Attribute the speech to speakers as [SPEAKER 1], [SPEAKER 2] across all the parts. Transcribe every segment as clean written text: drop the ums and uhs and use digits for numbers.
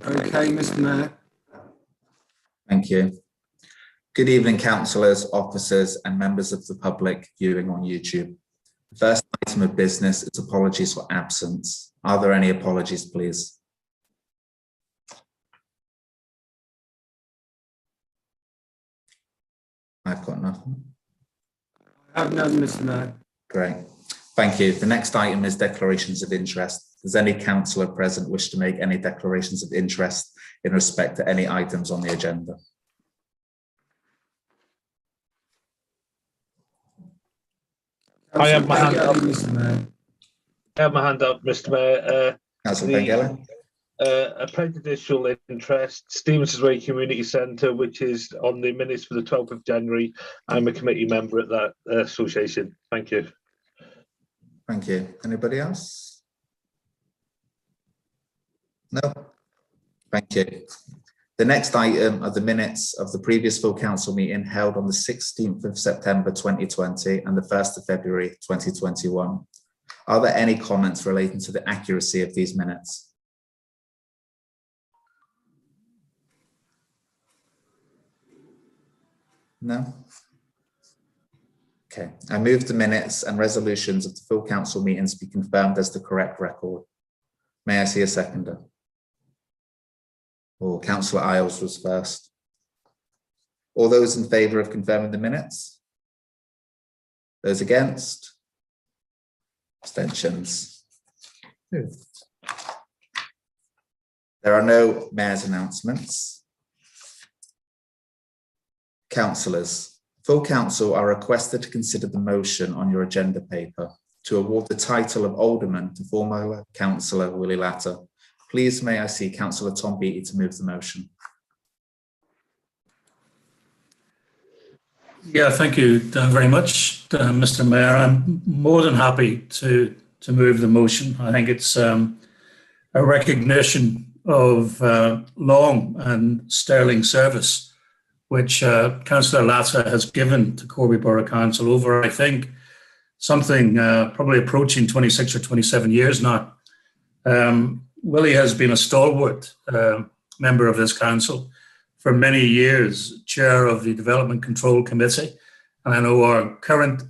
[SPEAKER 1] Okay, Mr. Mayor.
[SPEAKER 2] Thank you. Good evening, councillors, officers and members of the public viewing on YouTube. The first item of business is apologies for absence. Are there any apologies, please? I've got nothing.
[SPEAKER 1] I have none, Mr. Mayor.
[SPEAKER 2] Great. Thank you. The next item is declarations of interest. Does any councillor present wish to make any declarations of interest in respect to any items on the agenda?
[SPEAKER 3] I have my hand up.
[SPEAKER 1] Mr. Mayor.
[SPEAKER 3] I have my hand up, Mr. Mayor.
[SPEAKER 2] Councillor Benguela?
[SPEAKER 3] A prejudicial interest, Stevenson's Way Community Centre, which is on the minutes for the 12th of January. I'm a committee member at that association. Thank you.
[SPEAKER 2] Thank you. Anybody else? No? Thank you. The next item are the minutes of the previous full council meeting held on the 16th of September 2020 and the 1st of February 2021. Are there any comments relating to the accuracy of these minutes? No? Okay, I move the minutes and resolutions of the full council meetings be confirmed as the correct record. May I see a seconder? Oh, Councillor Isles was first. All those in favour of confirming the minutes? Those against? Abstentions? There are no mayor's announcements. Councillors, full council are requested to consider the motion on your agenda paper to award the title of Alderman to former Councillor Willie Latter. Please may I see Councillor Tom Beattie to move the motion.
[SPEAKER 4] Yeah, thank you very much, Mr. Mayor. I'm more than happy to move the motion. I think it's a recognition of long and sterling service which Councillor Latter has given to Corby Borough Council over, I think, something probably approaching 26 or 27 years now. Willie has been a stalwart member of this council for many years, chair of the Development Control Committee. And I know our current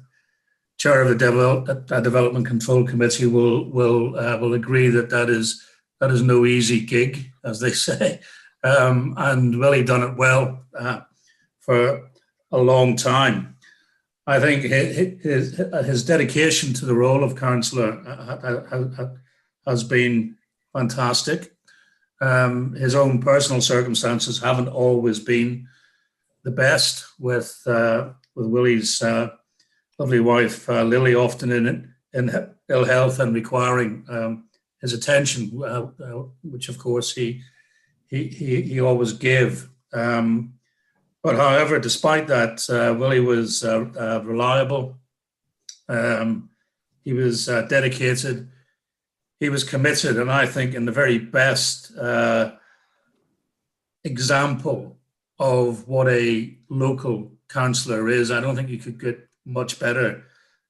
[SPEAKER 4] chair of the Development Control Committee will agree that that is no easy gig, as they say. And Willie done it well for a long time. I think his dedication to the role of councillor has been fantastic. His own personal circumstances haven't always been the best with Willie's lovely wife Lily, often in ill health and requiring his attention, which of course he always gave. But however, despite that, Willie was reliable. He was dedicated. He was committed, and I think in the very best example of what a local councillor is. I don't think you could get much better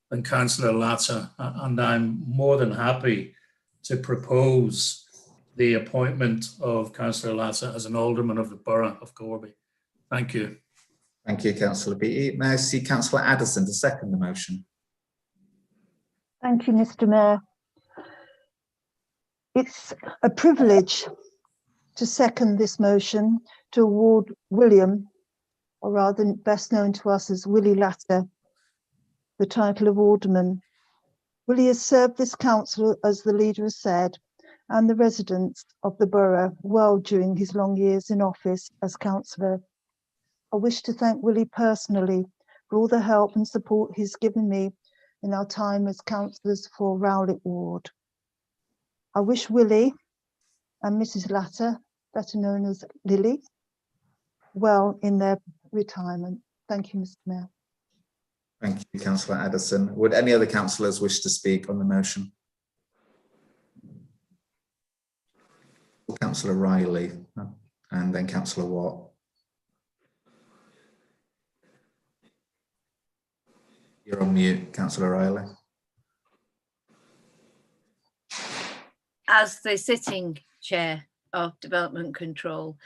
[SPEAKER 4] than Councillor Latter, and I'm more than happy to propose the appointment of Councillor Latter as an alderman of the borough of Corby. Thank you.
[SPEAKER 2] Thank you, Councillor Beattie. May I see Councillor Addison to second the motion?
[SPEAKER 5] Thank you, Mr. Mayor. It's a privilege to second this motion to award William, or rather best known to us as Willie Latter, the title of Alderman. Willie has served this council, as the leader has said, and the residents of the borough well during his long years in office as councillor. I wish to thank Willie personally for all the help and support he's given me in our time as councillors for Rowlett Ward. I wish Willie and Mrs. Latter, better known as Lily, well in their retirement. Thank you, Mr. Mayor.
[SPEAKER 2] Thank you, Councillor Addison. Would any other councillors wish to speak on the motion? Councillor Riley and then Councillor Watt. You're on mute, Councillor Riley.
[SPEAKER 6] As the sitting chair of development control.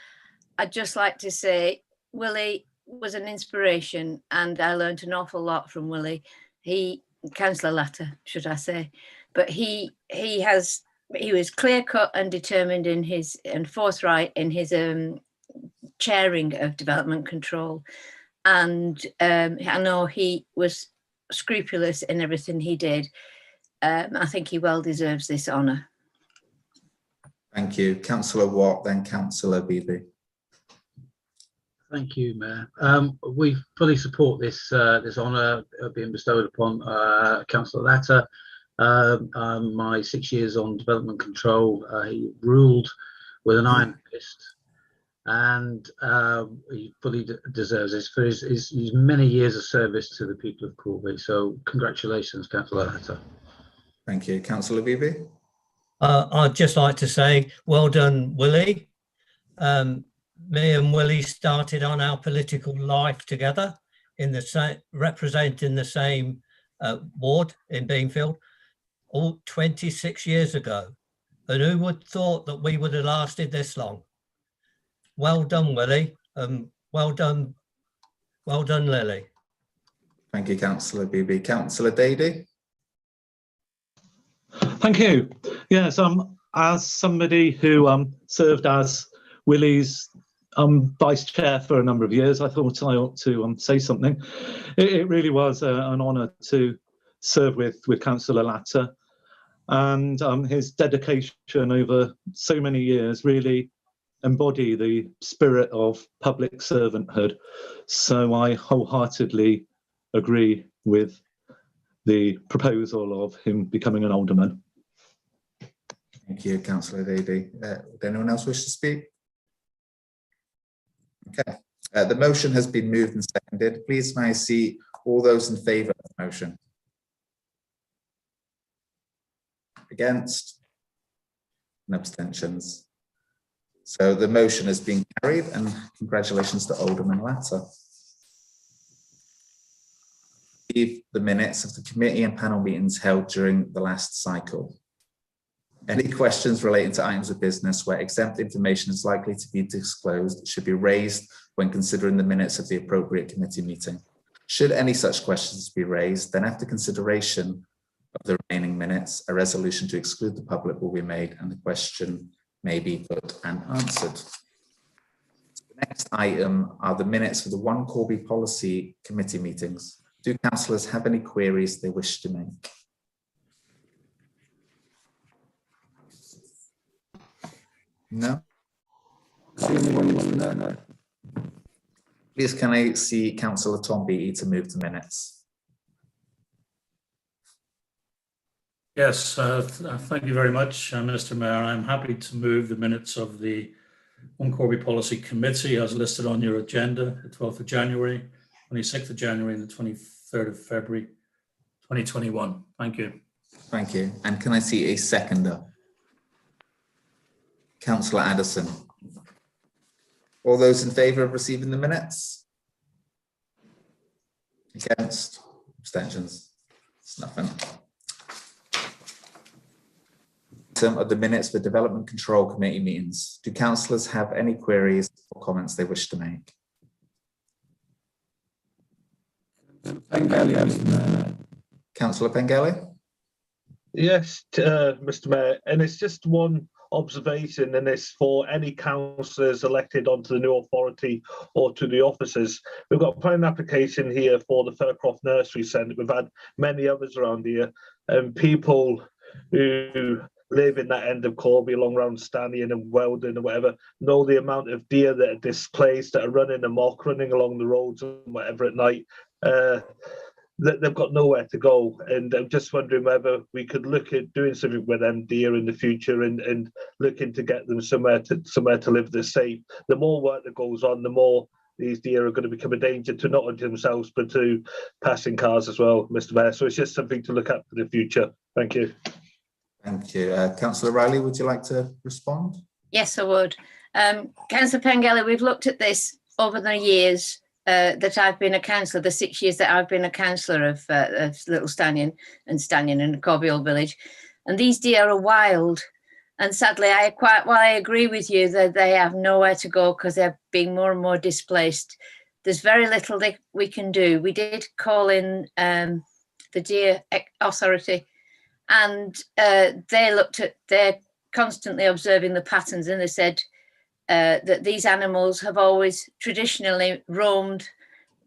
[SPEAKER 6] I'd just like to say Willie was an inspiration, and I learned an awful lot from Willie. Councillor Latter, should I say, but he was clear cut and determined in his, and forthright in his chairing of development control. And I know he was scrupulous in everything he did. I think he well deserves this honour.
[SPEAKER 2] Thank you. Councillor Watt, then Councillor Beebe.
[SPEAKER 7] Thank you, Mayor. We fully support this honour being bestowed upon Councillor Latter. My 6 years on development control, he ruled with an iron fist, and he fully deserves this for his many years of service to the people of Corby. So congratulations, Councillor Latter.
[SPEAKER 2] Thank you. Councillor Beebe.
[SPEAKER 8] I'd just like to say, well done, Willie. Me and Willie started on our political life together in the same, representing the same ward in Beanfield, all 26 years ago. And who would thought that we would have lasted this long? Well done, Willie. Well done, Lily.
[SPEAKER 2] Thank you, Councillor Beebe. Councillor Dady.
[SPEAKER 3] Thank you. Yes, as somebody who served as Willie's vice chair for a number of years, I thought I ought to say something. It really was an honour to serve with Councillor Latter, and his dedication over so many years really embody the spirit of public servanthood. So I wholeheartedly agree with the proposal of him becoming an alderman.
[SPEAKER 2] Thank you, Councillor Dady. Would anyone else wish to speak? Okay, the motion has been moved and seconded. Please may I see all those in favour of the motion? Against? And abstentions. So the motion has been carried, and congratulations to Alderman Latter. The minutes of the committee and panel meetings held during the last cycle. Any questions relating to items of business where exempt information is likely to be disclosed should be raised when considering the minutes of the appropriate committee meeting. Should any such questions be raised, then after consideration of the remaining minutes, a resolution to exclude the public will be made and the question may be put and answered. The next item are the minutes for the One Corby Policy Committee meetings. Do councillors have any queries they wish to make? No? Please can I see Councillor Tom Beattie to move the minutes?
[SPEAKER 4] Yes, thank you very much, Mr. Mayor. I'm happy to move the minutes of the One Corby Policy Committee as listed on your agenda, the 12th of January, 26th of January and the 23rd of February, 2021. Thank you.
[SPEAKER 2] Thank you. And can I see a seconder? Councillor Addison. All those in favour of receiving the minutes? Against? Abstentions? It's nothing. Item of the minutes for Development Control Committee meetings. Do councillors have any queries or comments they wish to make? Councillor Pengelly?
[SPEAKER 3] Yes, Mr. Mayor, and it's just one observation, and it's for any councillors elected onto the new authority or to the officers. We've got a planning application here for the Faircroft Nursery Centre. We've had many others around here, and people who live in that end of Corby, along around Stanion and Weldon or whatever, know the amount of deer that are displaced, that are running amok, running along the roads and whatever at night. They've got nowhere to go, and I'm just wondering whether we could look at doing something with them deer in the future and looking to get them somewhere to live that's safe. The more work that goes on, the more these deer are going to become a danger to not only themselves but to passing cars as well, Mr. Mayor. So it's just something to look at for the future. Thank you.
[SPEAKER 2] Thank you. Councillor Riley, would you like to respond?
[SPEAKER 6] Yes, I would. Councillor Pengelly, we've looked at this over the years that I've been a councillor, the 6 years that I've been a councillor of Little Stanion and Corby Old Village. And these deer are wild. And sadly, while I agree with you that they have nowhere to go because they're being more and more displaced, there's very little that we can do. We did call in the Deer Authority, and they're constantly observing the patterns, and they said that these animals have always traditionally roamed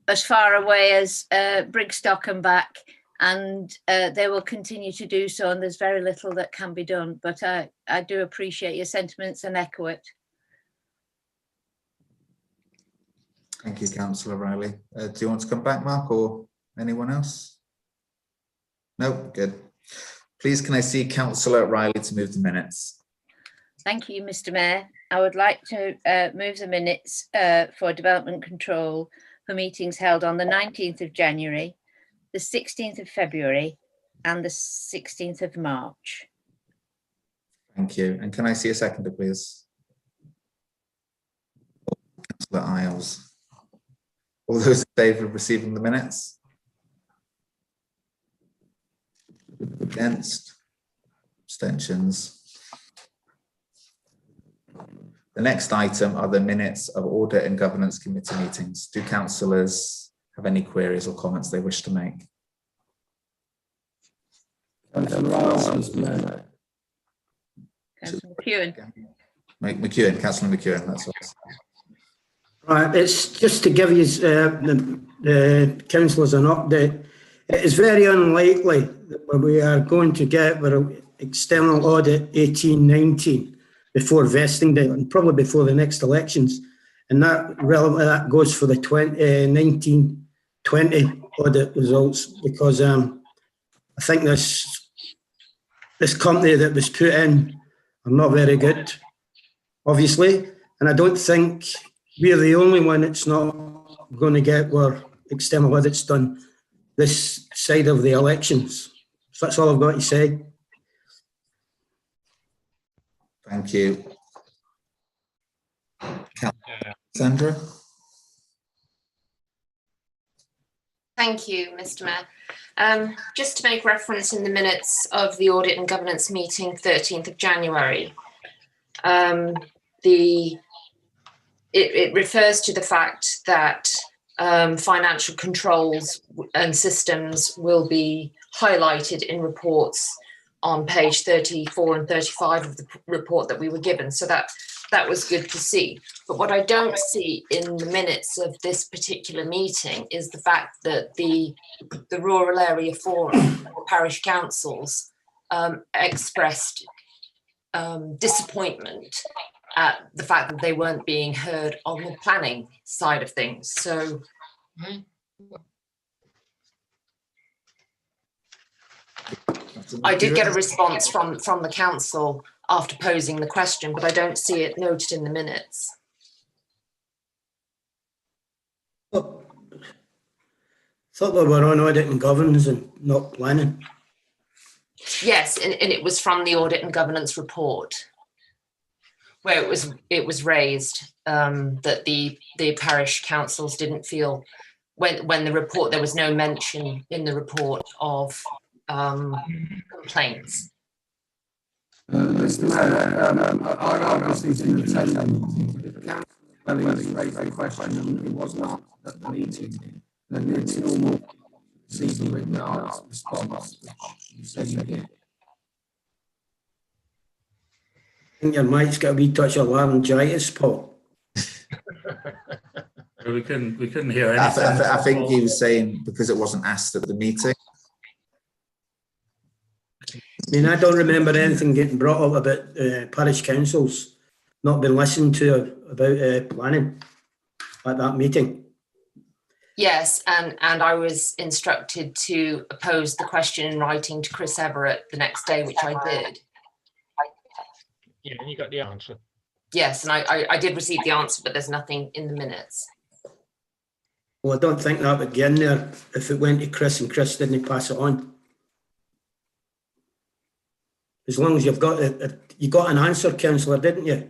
[SPEAKER 6] as far away as Brigstock and back, and they will continue to do so, and there's very little that can be done. But I do appreciate your sentiments and echo it.
[SPEAKER 2] Thank you, Councillor Riley. Do you want to come back, Mark, or anyone else? No, good. Please, can I see Councillor Riley to move the minutes?
[SPEAKER 6] Thank you, Mr. Mayor. I would like to move the minutes for development control for meetings held on the 19th of January, the 16th of February, and the 16th of March.
[SPEAKER 2] Thank you. And can I see a seconder, please? Councillor Isles. All those in favour of receiving the minutes? Against? Abstentions? The next item are the minutes of Audit and Governance Committee meetings. Do councillors have any queries or comments they wish to make?
[SPEAKER 1] Councillor Riles, Mr. Mayor.
[SPEAKER 6] Councillor McEwen.
[SPEAKER 2] McEwen, Councillor McEwen, that's all.
[SPEAKER 1] Right, it's just to give you the councillors an update. It is very unlikely that we are going to get our external audit 18-19 before vesting date, and probably before the next elections. And that goes for the 19-20 audit results, because I think this company that was put in are not very good, obviously, and I don't think we're the only one that's not going to get our external audits done this side of the elections. So that's all I've got to say.
[SPEAKER 2] Thank you. Sandra?
[SPEAKER 9] Thank you, Mr. Mayor. Just to make reference in the minutes of the Audit and Governance meeting 13th of January, it refers to the fact that financial controls and systems will be highlighted in reports on page 34 and 35 of the report that we were given. So that was good to see. But what I don't see in the minutes of this particular meeting is the fact that the Rural Area Forum, the parish councils, expressed disappointment at the fact that they weren't being heard on the planning side of things. So I did get a response from the council after posing the question, but I don't see it noted in the minutes.
[SPEAKER 1] Thought they were on audit and governance and not planning.
[SPEAKER 9] Yes, and it was from the Audit and Governance report, where it was raised that the parish councils didn't feel when the report, there was no mention in the report of complaints.
[SPEAKER 1] Mr. Mayor, I obviously didn't attend that meeting. If the council raised a question and it was not at the meeting, then it's normal to see the written response, which you said you did. I think your mic's got a wee touch of laryngitis, Paul.
[SPEAKER 4] We couldn't hear anything.
[SPEAKER 2] I think he was saying because it wasn't asked at the meeting.
[SPEAKER 1] I mean, I don't remember anything getting brought up about parish councils not being listened to about planning at that meeting.
[SPEAKER 9] Yes, and I was instructed to pose the question in writing to Chris Everett the next day, which I did.
[SPEAKER 10] Yeah, and you got the answer.
[SPEAKER 9] Yes, and I did receive the answer, but there's nothing in the minutes.
[SPEAKER 1] Well, I don't think that would get in there if it went to Chris and Chris didn't pass it on. As long as you've got you got an answer, councillor, didn't you?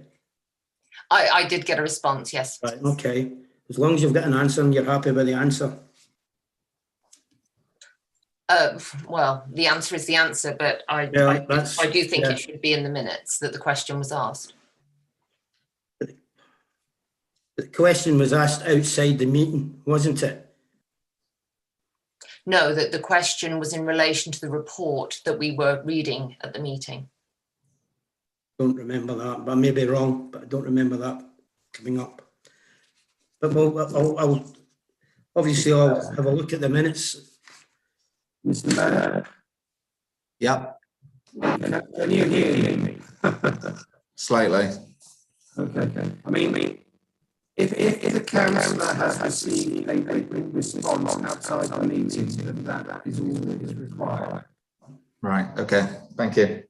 [SPEAKER 9] I did get a response, yes.
[SPEAKER 1] Right, okay. As long as you've got an answer and you're happy with the answer.
[SPEAKER 9] Well, the answer is the answer, but I do think it should be in the minutes that the question was asked.
[SPEAKER 1] The question was asked outside the meeting, wasn't it?
[SPEAKER 9] No, that the question was in relation to the report that we were reading at the meeting.
[SPEAKER 1] Don't remember that, but I may be wrong, but I don't remember that coming up. But I'll obviously have a look at the minutes.
[SPEAKER 11] Mr. Mayor.
[SPEAKER 2] Yeah.
[SPEAKER 11] Can you hear me?
[SPEAKER 2] Slightly.
[SPEAKER 11] Okay. I mean, if a councillor has received a written response outside the meeting, then that is all that is required.
[SPEAKER 2] Right. Okay. Thank you.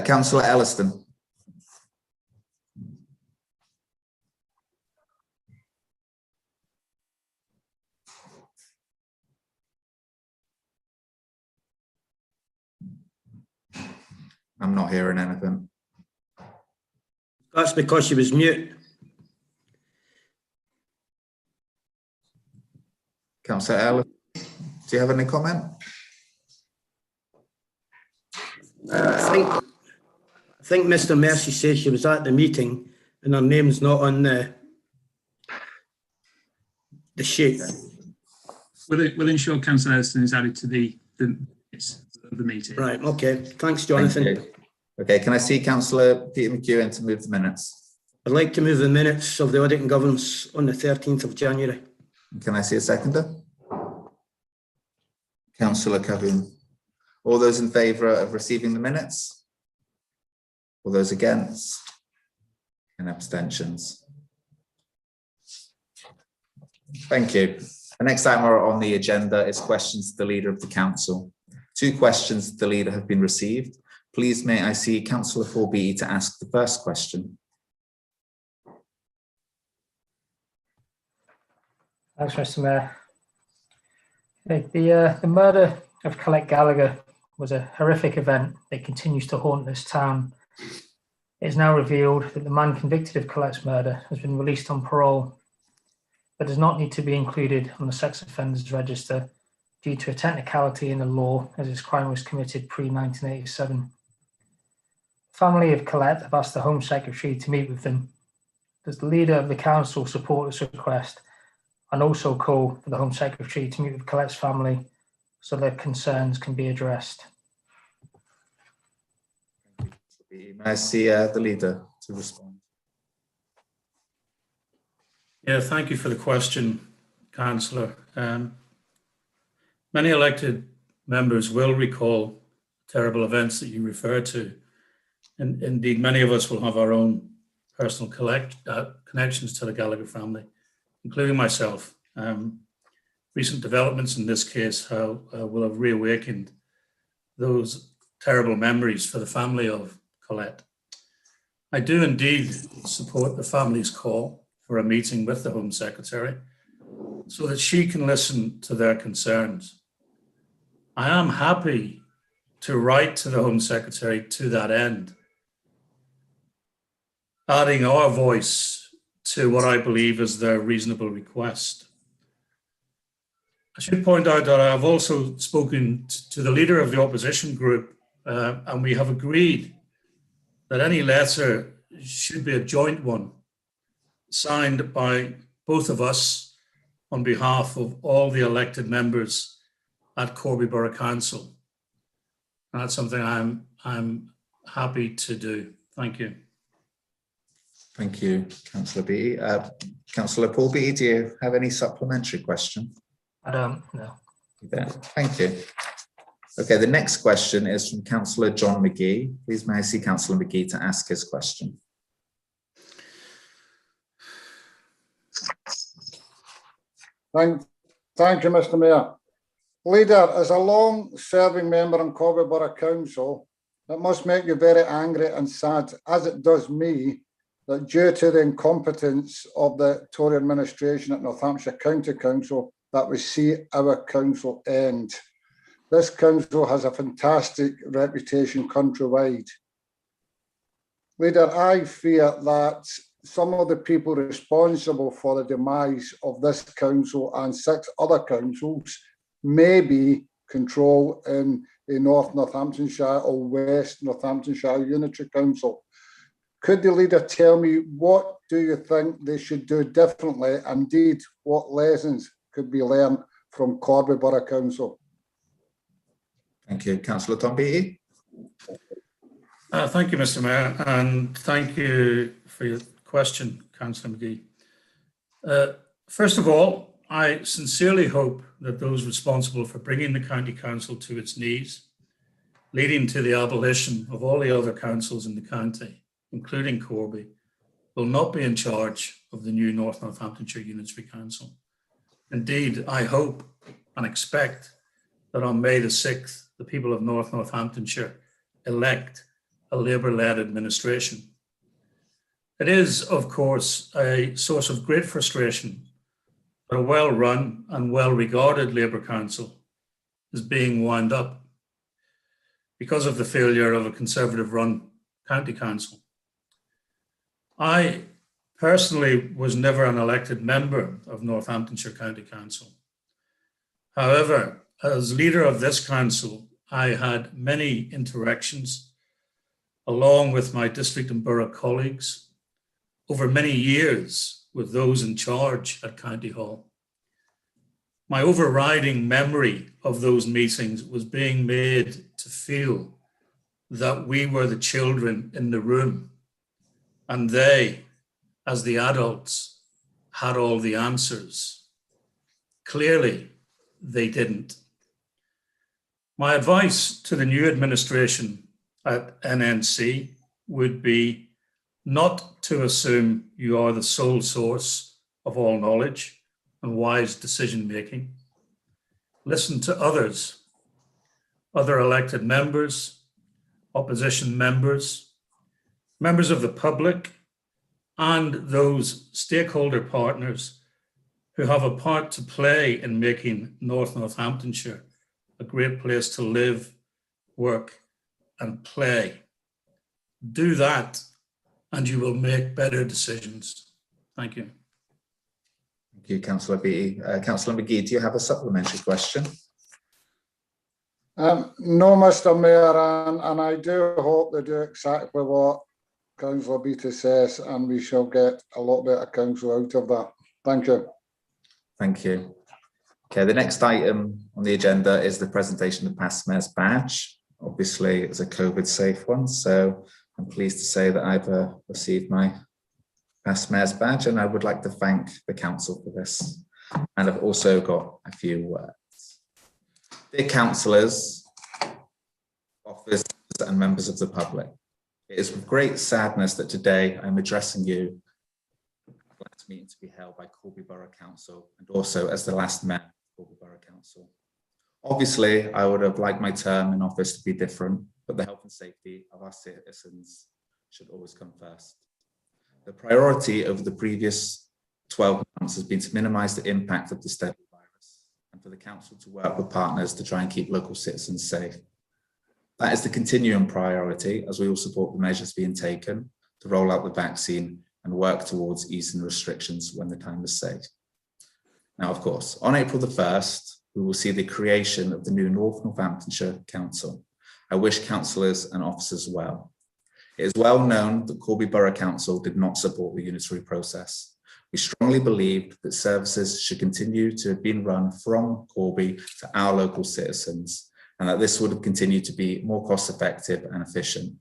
[SPEAKER 2] Councillor Elliston. I'm not hearing anything.
[SPEAKER 1] That's because she was mute.
[SPEAKER 2] Councillor Elliston, do you have any comment?
[SPEAKER 1] I think Mr. Mercy says she was at the meeting and her name's not on the sheet.
[SPEAKER 12] We'll ensure Councillor Addison is added to the minutes of the meeting.
[SPEAKER 1] Right, okay. Thanks, Jonathan.
[SPEAKER 2] Thank okay, can I see Councillor Peter McEwen to move the minutes?
[SPEAKER 1] I'd like to move the minutes of the audit and governance on the 13th of January.
[SPEAKER 2] Can I see a seconder? Councillor Cahoon. All those in favour of receiving the minutes? All those against? And abstentions? Thank you. The next item on the agenda is questions to the Leader of the Council. 2 questions to the Leader have been received. Please may I see Councillor Corby to ask the first question.
[SPEAKER 13] Thanks, Mr. Mayor. The murder of Colette Gallagher was a horrific event that continues to haunt this town. It is now revealed that the man convicted of Colette's murder has been released on parole, but does not need to be included on the sex offenders register due to a technicality in the law, as his crime was committed pre-1987. The family of Colette have asked the Home Secretary to meet with them. Does the Leader of the Council support this request, and also call for the Home Secretary to meet with Colette's family so their concerns can be addressed?
[SPEAKER 2] May I see the Leader to respond?
[SPEAKER 4] Yeah, thank you for the question, Councillor. Many elected members will recall terrible events that you refer to. And indeed, many of us will have our own personal connections to the Gallagher family, including myself. Recent developments in this case will have reawakened those terrible memories for the family of Colette. I do indeed support the family's call for a meeting with the Home Secretary so that she can listen to their concerns. I am happy to write to the Home Secretary to that end, adding our voice to what I believe is their reasonable request. I should point out that I've also spoken to the Leader of the opposition group, and we have agreed that any letter should be a joint one, signed by both of us on behalf of all the elected members at Corby Borough Council. And that's something I'm happy to do. Thank you.
[SPEAKER 2] Thank you, Councillor Beattie. Councillor Paul Beattie, do you have any supplementary question?
[SPEAKER 13] I don't, no.
[SPEAKER 2] Thank you. Okay, the next question is from Councillor John McGee. Please may I see Councillor McGee to ask his question.
[SPEAKER 14] Thank you, Mr. Mayor. Leader, as a long-serving member on Corby Borough Council, it must make you very angry and sad, as it does me, that due to the incompetence of the Tory administration at Northamptonshire County Council, that we see our council end. This council has a fantastic reputation countrywide. Leader, I fear that some of the people responsible for the demise of this council and 6 other councils may be control in a North Northamptonshire or West Northamptonshire Unitary Council. Could the leader tell me what do you think they should do differently? Indeed, what lessons could be learned from Corby Borough Council?
[SPEAKER 2] Thank you. Councillor Tom Beattie.
[SPEAKER 4] Thank you, Mr. Mayor, and thank you for your question, Councillor McGee. First of all, I sincerely hope that those responsible for bringing the County Council to its knees, leading to the abolition of all the other councils in the county, including Corby, will not be in charge of the new North Northamptonshire Unitary Council. Indeed, I hope and expect that on May the 6th, the people of North Northamptonshire elect a Labour-led administration. It is, of course, a source of great frustration that a well-run and well-regarded Labour Council is being wound up because of the failure of a Conservative-run County Council. I personally was never an elected member of Northamptonshire County Council. However, as leader of this council, I had many interactions along with my district and borough colleagues over many years with those in charge at County Hall. My overriding memory of those meetings was being made to feel that we were the children in the room and they, as the adults, had all the answers. Clearly, they didn't. My advice to the new administration at NNC would be not to assume you are the sole source of all knowledge and wise decision-making. Listen to others, other elected members, opposition members, members of the public, and those stakeholder partners who have a part to play in making North Northamptonshire a great place to live, work, and play. Do that, and you will make better decisions. Thank you.
[SPEAKER 2] Thank you, Councillor Beattie. Councillor McGee, do you have a supplementary question?
[SPEAKER 14] No, Mr. Mayor, and I do hope they do exactly what Councillor Beattie says, and we shall get a lot better council out of that. Thank you.
[SPEAKER 2] Thank you. Okay, the next item on the agenda is the presentation of past mayor's badge. Obviously, it's a COVID-safe one, so I'm pleased to say that I've received my past mayor's badge, and I would like to thank the council for this. And I've also got a few words. Dear councillors, officers, and members of the public, it is with great sadness that today I'm addressing you at the last meeting to be held by Corby Borough Council and also as the last mayor of Corby Borough Council. Obviously, I would have liked my term in office to be different, but the health and safety of our citizens should always come first. The priority over the previous 12 months has been to minimise the impact of this deadly virus and for the council to work with partners to try and keep local citizens safe. That is the continuing priority as we all support the measures being taken to roll out the vaccine and work towards easing restrictions when the time is safe. Now, of course, on April the 1st, we will see the creation of the new North Northamptonshire Council. I wish councillors and officers well. It is well known that Corby Borough Council did not support the unitary process. We strongly believed that services should continue to have been run from Corby to our local citizens, and that this would have continued to be more cost effective and efficient.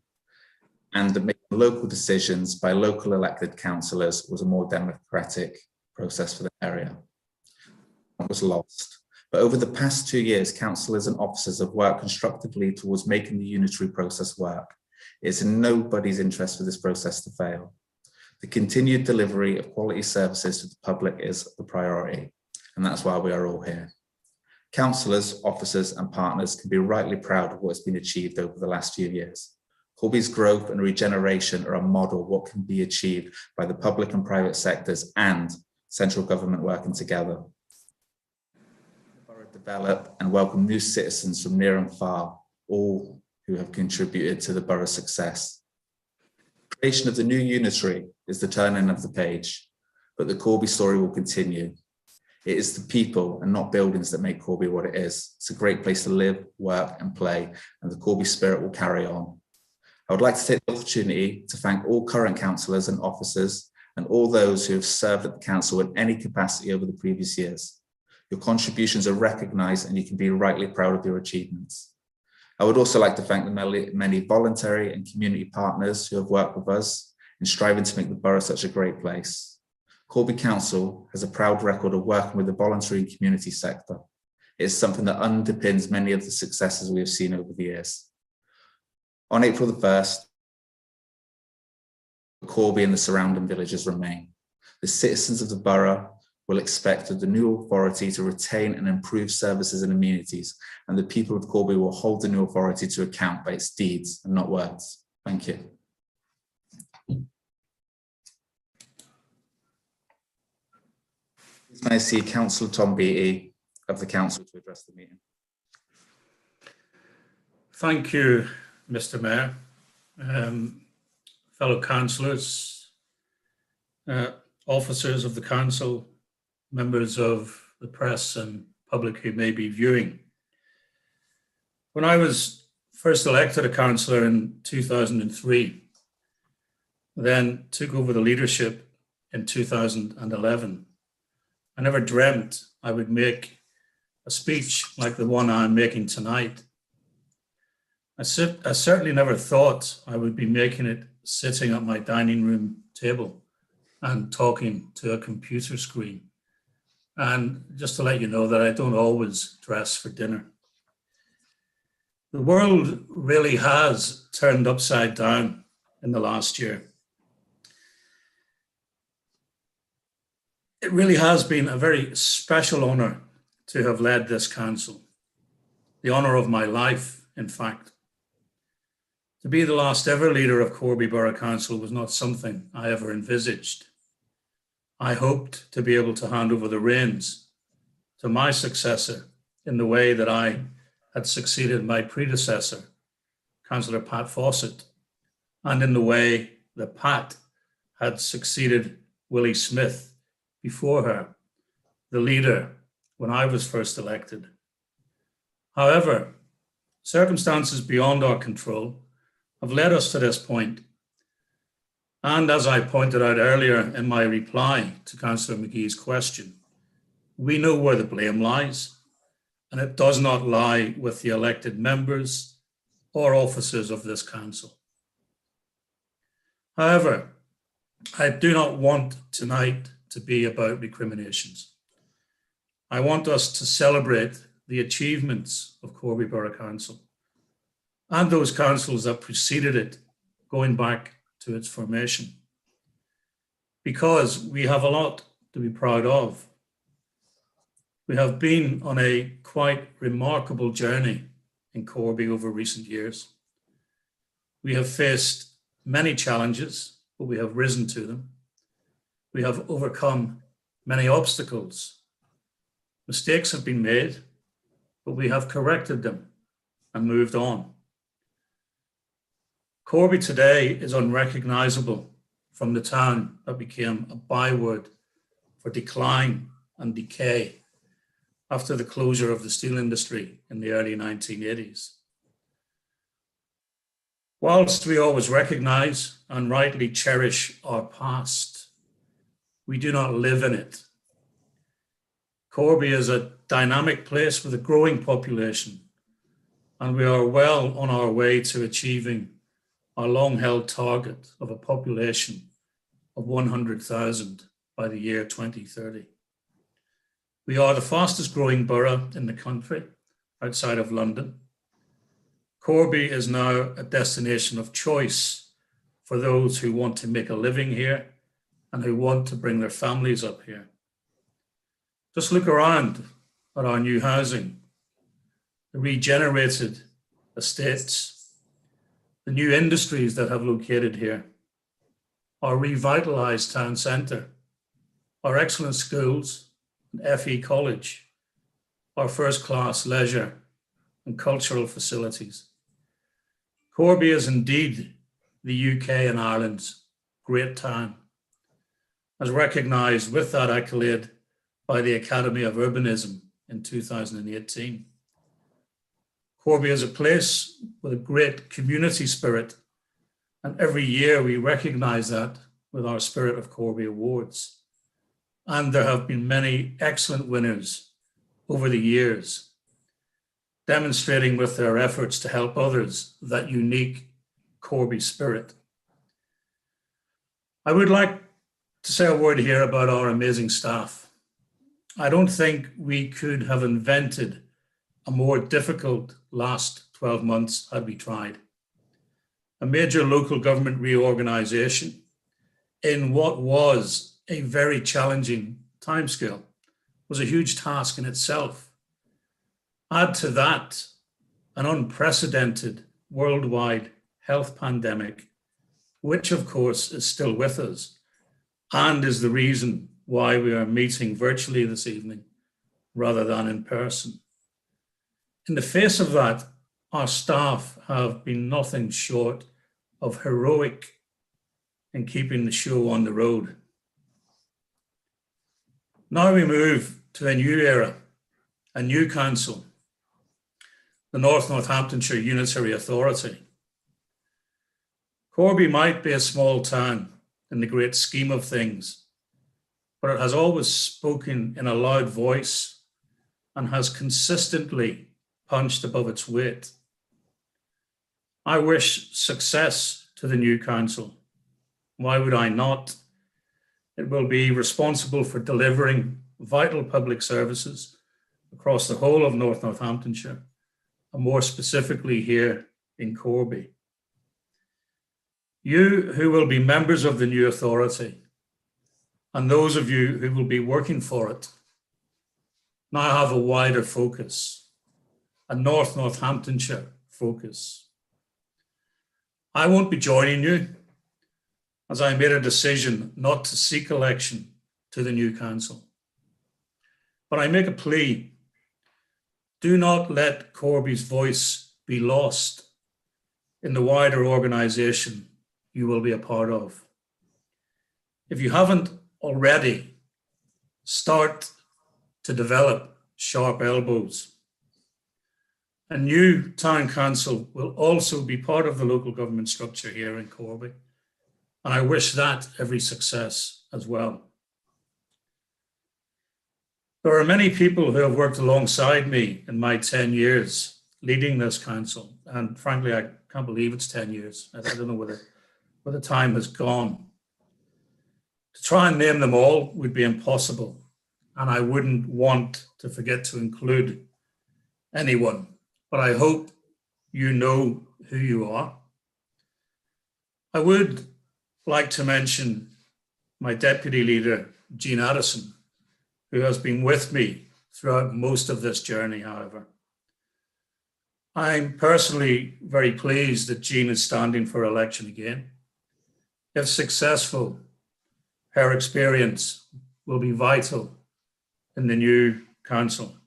[SPEAKER 2] And that making local decisions by local elected councillors was a more democratic process for the area. It was lost. But over the past 2 years, councillors and officers have worked constructively towards making the unitary process work. It's in nobody's interest for this process to fail. The continued delivery of quality services to the public is the priority, and that's why we are all here. Councillors, officers and partners can be rightly proud of what's been achieved over the last few years. Corby's growth and regeneration are a model of what can be achieved by the public and private sectors and central government working together. Develop and welcome new citizens from near and far, all who have contributed to the borough's success. The creation of the new unitary is the turning of the page, but the Corby story will continue. It is the people and not buildings that make Corby what it is. It's a great place to live, work and play, and the Corby spirit will carry on. I would like to take the opportunity to thank all current councillors and officers and all those who have served at the council in any capacity over the previous years. Your contributions are recognised and you can be rightly proud of your achievements. I would also like to thank the many voluntary and community partners who have worked with us in striving to make the borough such a great place. Corby Council has a proud record of working with the voluntary and community sector. It is something that underpins many of the successes we have seen over the years. On April the 1st, Corby and the surrounding villages remain. The citizens of the borough will expect the new authority to retain and improve services and amenities, and the people of Corby will hold the new authority to account by its deeds and not words. Thank you. Please may I see Councillor Tom Beattie of the council to address the meeting.
[SPEAKER 4] Thank you, Mr. Mayor. Fellow councillors, officers of the council, members of the press and public who may be viewing. When I was first elected a councillor in 2003, then took over the leadership in 2011, I never dreamt I would make a speech like the one I'm making tonight. I certainly never thought I would be making it sitting at my dining room table and talking to a computer screen. And just to let you know that I don't always dress for dinner. The world really has turned upside down in the last year. It really has been a very special honour to have led this council. The honour of my life, in fact. To be the last ever leader of Corby Borough Council was not something I ever envisaged. I hoped to be able to hand over the reins to my successor in the way that I had succeeded my predecessor, Councillor Pat Fawcett, and in the way that Pat had succeeded Willie Smith before her, the leader when I was first elected. However, circumstances beyond our control have led us to this point. And as I pointed out earlier in my reply to Councillor McGee's question, we know where the blame lies, and it does not lie with the elected members or officers of this council. However, I do not want tonight to be about recriminations. I want us to celebrate the achievements of Corby Borough Council and those councils that preceded it, going back to its formation, because we have a lot to be proud of. We have been on a quite remarkable journey in Corby over recent years. We have faced many challenges, but we have risen to them. We have overcome many obstacles. Mistakes have been made, but we have corrected them and moved on. Corby today is unrecognisable from the town that became a byword for decline and decay after the closure of the steel industry in the early 1980s. Whilst we always recognise and rightly cherish our past, we do not live in it. Corby is a dynamic place with a growing population, and we are well on our way to achieving our long-held target of a population of 100,000 by the year 2030. We are the fastest growing borough in the country outside of London. Corby is now a destination of choice for those who want to make a living here and who want to bring their families up here. Just look around at our new housing, the regenerated estates, the new industries that have located here, our revitalised town centre, our excellent schools and FE College, our first-class leisure and cultural facilities. Corby is indeed the UK and Ireland's great town, as recognised with that accolade by the Academy of Urbanism in 2018. Corby is a place with a great community spirit, and every year we recognise that with our Spirit of Corby Awards. And there have been many excellent winners over the years, demonstrating with their efforts to help others that unique Corby spirit. I would like to say a word here about our amazing staff. I don't think we could have invented a more difficult last 12 months had we tried. A major local government reorganisation in what was a very challenging timescale was a huge task in itself. Add to that an unprecedented worldwide health pandemic, which of course is still with us and is the reason why we are meeting virtually this evening rather than in person. In the face of that, our staff have been nothing short of heroic in keeping the show on the road. Now we move to a new era, a new council, the North Northamptonshire Unitary Authority. Corby might be a small town in the great scheme of things, but it has always spoken in a loud voice and has consistently punched above its weight. I wish success to the new council. Why would I not? It will be responsible for delivering vital public services across the whole of North Northamptonshire, and more specifically here in Corby. You who will be members of the new authority, and those of you who will be working for it, now have a wider focus, a North Northamptonshire focus. I won't be joining you, as I made a decision not to seek election to the new council. But I make a plea: do not let Corby's voice be lost in the wider organisation you will be a part of. If you haven't already, start to develop sharp elbows. A new town council will also be part of the local government structure here in Corby, and I wish that every success as well. There are many people who have worked alongside me in my 10 years leading this council, and frankly, I can't believe it's 10 years. I don't know where the time has gone. To try and name them all would be impossible, and I wouldn't want to forget to include anyone, but I hope you know who you are. I would like to mention my deputy leader, Jean Addison, who has been with me throughout most of this journey, however. I'm personally very pleased that Jean is standing for election again. If successful, her experience will be vital in the new council.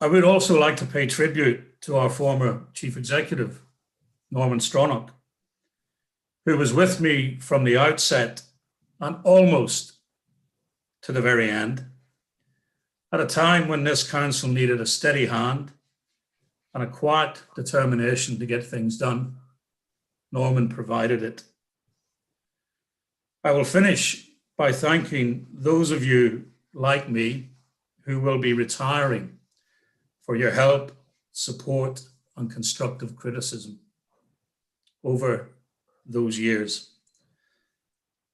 [SPEAKER 4] I would also like to pay tribute to our former Chief Executive, Norman Stronach, who was with me from the outset and almost to the very end. At a time when this council needed a steady hand and a quiet determination to get things done, Norman provided it. I will finish by thanking those of you like me who will be retiring for your help, support, and constructive criticism over those years.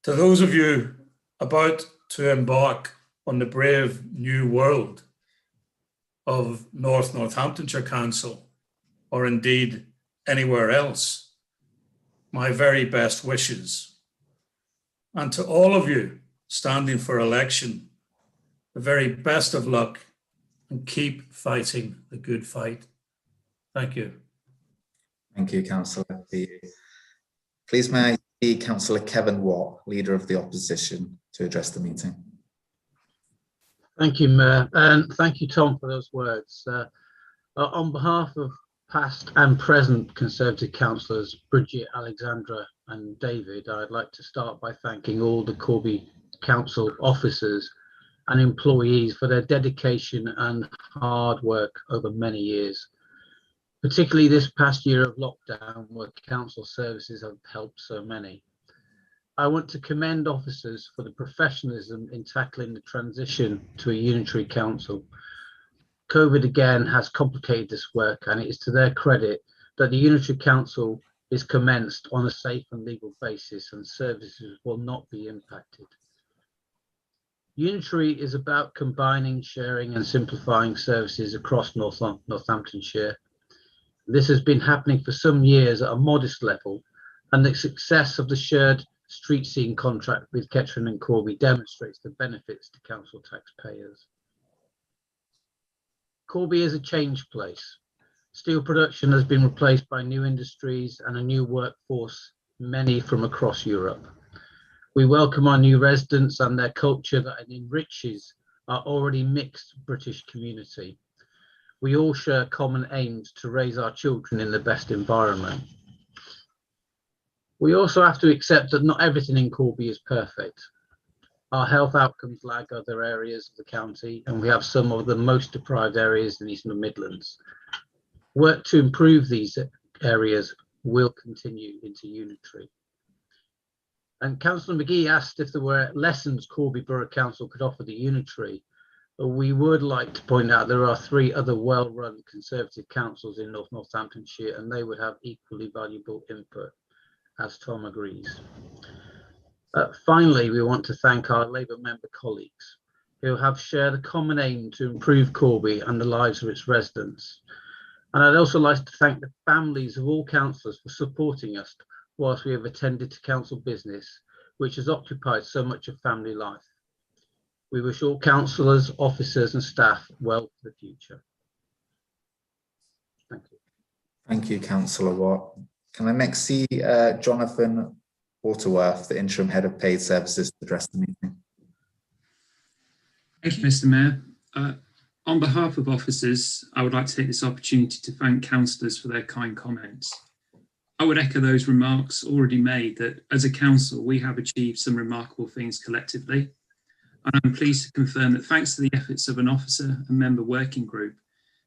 [SPEAKER 4] To those of you about to embark on the brave new world of North Northamptonshire Council, or indeed anywhere else, my very best wishes. And to all of you standing for election, the very best of luck, and keep fighting the good fight. Thank you.
[SPEAKER 2] Thank you, Councillor. Please may I see Councillor Kevin Watt, Leader of the Opposition, to address the meeting.
[SPEAKER 7] Thank you, Mayor, and thank you, Tom, for those words. On behalf of past and present Conservative councillors, Bridget, Alexandra and David, I'd like to start by thanking all the Corby Council officers and employees for their dedication and hard work over many years, particularly this past year of lockdown where council services have helped so many. I want to commend officers for the professionalism in tackling the transition to a unitary council. COVID again has complicated this work, and it is to their credit that the unitary council is commenced on a safe and legal basis and services will not be impacted. Unitary is about combining, sharing and simplifying services across Northamptonshire. This has been happening for some years at a modest level, and the success of the shared street scene contract with Kettering and Corby demonstrates the benefits to council taxpayers. Corby is a changed place. Steel production has been replaced by new industries and a new workforce, many from across Europe. We welcome our new residents and their culture that enriches our already mixed British community. We all share common aims to raise our children in the best environment. We also have to accept that not everything in Corby is perfect. Our health outcomes lag other areas of the county, and we have some of the most deprived areas in the Eastern Midlands. Work to improve these areas will continue into unitary. And Councillor McGee asked if there were lessons Corby Borough Council could offer the unitary. We would like to point out there are 3 other well-run Conservative councils in North Northamptonshire, and they would have equally valuable input, as Tom agrees. Finally, we want to thank our Labour member colleagues who have shared a common aim to improve Corby and the lives of its residents. And I'd also like to thank the families of all councillors for supporting us whilst we have attended to council business, which has occupied so much of family life. We wish all councillors, officers and staff well for the future. Thank you.
[SPEAKER 2] Thank you, Councillor Watt. Can I next see Jonathan Waterworth, the Interim Head of Paid Services, to address the meeting?
[SPEAKER 12] Thank you, Mr. Mayor. On behalf of officers, I would like to take this opportunity to thank councillors for their kind comments. I would echo those remarks already made that as a council, we have achieved some remarkable things collectively. And I'm pleased to confirm that thanks to the efforts of an officer and member working group,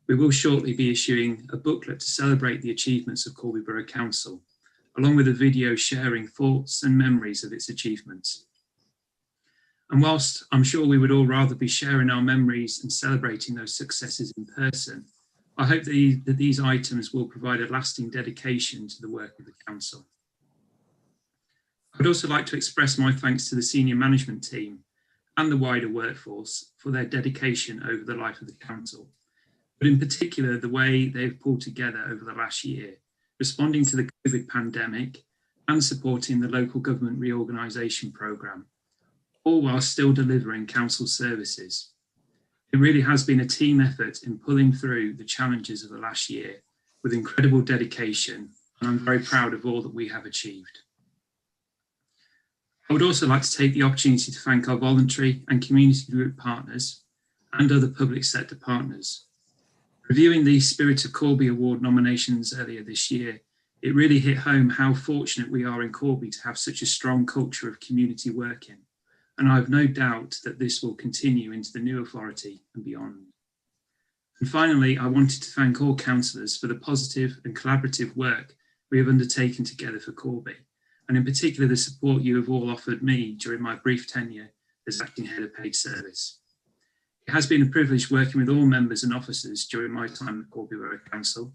[SPEAKER 12] we will shortly be issuing a booklet to celebrate the achievements of Corby Borough Council, along with a video sharing thoughts and memories of its achievements. And whilst I'm sure we would all rather be sharing our memories and celebrating those successes in person, I hope that these items will provide a lasting dedication to the work of the council. I'd also like to express my thanks to the senior management team and the wider workforce for their dedication over the life of the council, but in particular the way they've pulled together over the last year, responding to the COVID pandemic and supporting the local government reorganisation programme, all while still delivering council services. It really has been a team effort in pulling through the challenges of the last year with incredible dedication, and I'm very proud of all that we have achieved. I would also like to take the opportunity to thank our voluntary and community group partners and other public sector partners. Reviewing the Spirit of Corby Award nominations earlier this year, it really hit home how fortunate we are in Corby to have such a strong culture of community working. And I have no doubt that this will continue into the new authority and beyond. And finally, I wanted to thank all councillors for the positive and collaborative work we have undertaken together for Corby, and in particular the support you have all offered me during my brief tenure as Acting Head of Paid Service. It has been a privilege working with all members and officers during my time at Corby Borough Council,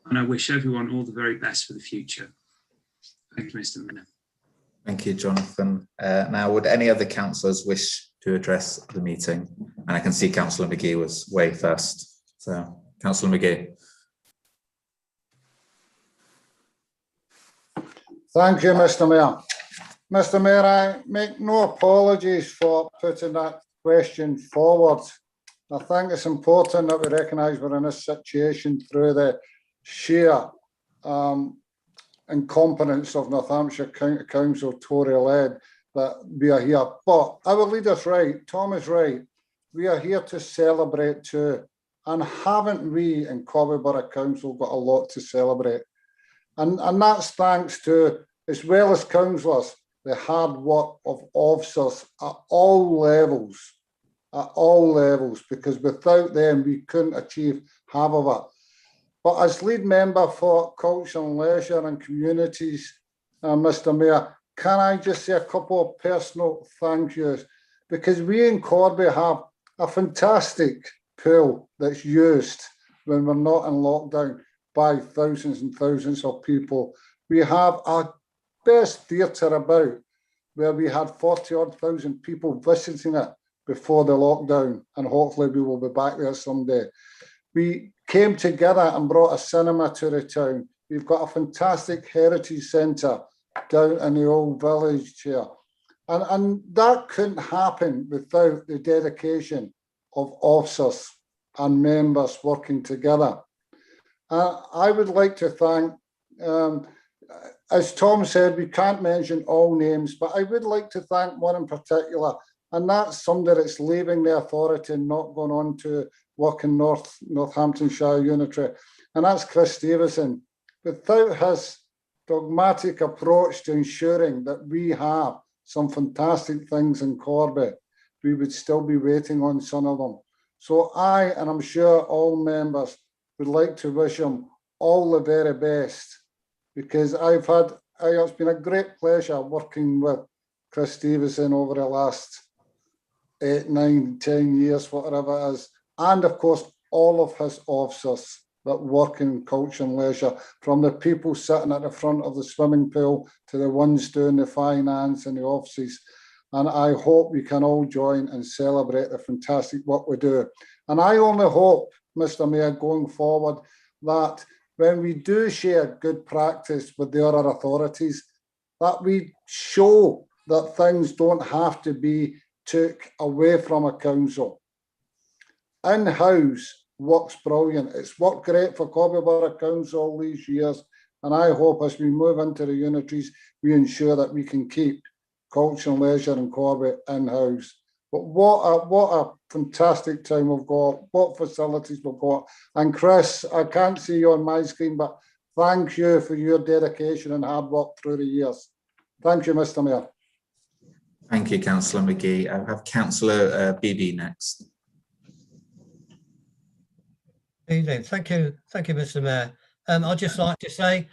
[SPEAKER 12] and I wish everyone all the very best for the future. Thank you, Mr. Mayor.
[SPEAKER 2] Thank you, Jonathan. Now, would any other councillors wish to address the meeting? And I can see Councillor McGee was way first. So, Councillor McGee.
[SPEAKER 14] Thank you, Mr. Mayor. Mr. Mayor, I make no apologies for putting that question forward. I think it's important that we recognise we're in this situation through the sheer incompetence of Northamptonshire County Council, Tory-led, that we are here. But our leader's right, Tom is right. We are here to celebrate too. And haven't we in Corby Borough Council got a lot to celebrate? And that's thanks to, as well as councillors, the hard work of officers at all levels at all levels, because without them we couldn't achieve half of it. But as lead member for Culture and Leisure and Communities, Mr. Mayor, can I just say a couple of personal thank yous? Because we in Corby have a fantastic pool that's used when we're not in lockdown by thousands and thousands of people. We have our best theatre about, where we had 40-odd thousand people visiting it before the lockdown, and hopefully we will be back there someday. We came together and brought a cinema to the town. We've got a fantastic heritage centre down in the old village here. And that couldn't happen without the dedication of officers and members working together. I would like to thank, as Tom said, we can't mention all names, but I would like to thank one in particular, and that's somebody that's leaving the authority and not going on to work in Northamptonshire Unitary, and that's Chris Stevenson. Without his dogmatic approach to ensuring that we have some fantastic things in Corby, we would still be waiting on some of them. So I, and I'm sure all members, would like to wish him all the very best, because it's been a great pleasure working with Chris Stevenson over the last 8, 9, 10 years, whatever it is, and of course all of his officers that work in Culture and Leisure, from the people sitting at the front of the swimming pool to the ones doing the finance and the offices. And I hope we can all join and celebrate the fantastic work we do. And I only hope, Mr. Mayor, going forward, that when we do share good practice with the other authorities, that we show that things don't have to be took away from a council. In-house works brilliant. It's worked great for Corby Borough Council all these years, and I hope as we move into the unitaries, we ensure that we can keep Culture and Leisure and Corby in-house. But what a fantastic time we've got, what facilities we've got. And Chris, I can't see you on my screen, but thank you for your dedication and hard work through the years. Thank you, Mr. Mayor.
[SPEAKER 2] Thank you, Councillor McGee. I have Councillor Beebe next.
[SPEAKER 8] Evening. Thank you, Mr. Mayor. I'd just like to say,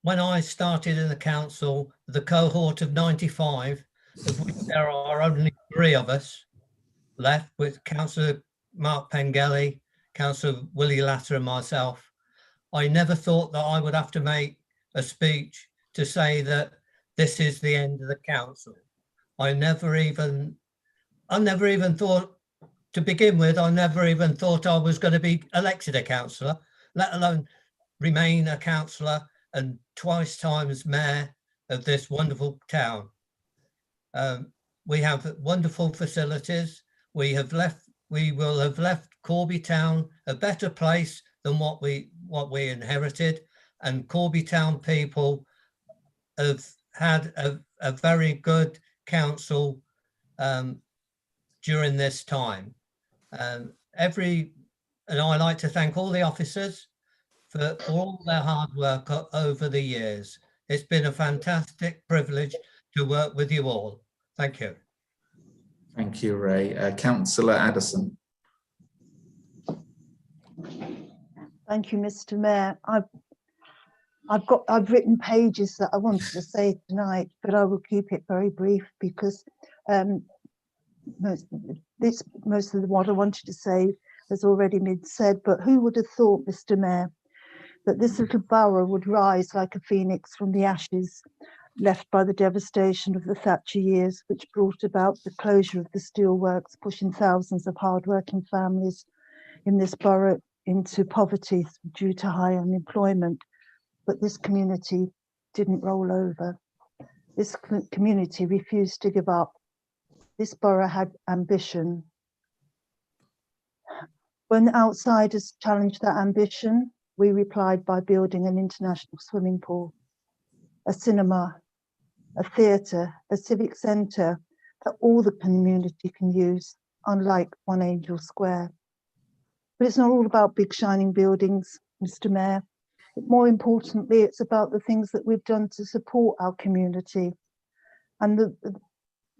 [SPEAKER 8] when I started in the council, the cohort of 95, of which there are only 3 of us left, with Councillor Mark Pengelly, Councillor Willie Latter and myself, I never thought that I would have to make a speech to say that this is the end of the council. I never even thought, to begin with, I never even thought I was going to be elected a councillor, let alone remain a councillor and twice times mayor of this wonderful town. We have wonderful facilities. We will have left Corby town a better place than what we inherited, and Corby town people have had a very good council during this time. And I like to thank all the officers for all their hard work over the years. It's been a fantastic privilege to work with you all. Thank you.
[SPEAKER 2] Thank you, Ray. Councillor Addison.
[SPEAKER 5] Thank you, Mr. Mayor. I've written pages that I wanted to say tonight, but I will keep it very brief because most of what I wanted to say has already been said. But who would have thought, Mr. Mayor, that this little borough would rise like a phoenix from the ashes left by the devastation of the Thatcher years, which brought about the closure of the steelworks, pushing thousands of hardworking families in this borough into poverty due to high unemployment. But this community didn't roll over. This community refused to give up. This borough had ambition. When outsiders challenged that ambition, we replied by building an international swimming pool, a cinema, a theatre, a civic centre that all the community can use, unlike One Angel Square. But it's not all about big shining buildings, Mr. Mayor. More importantly, it's about the things that we've done to support our community. And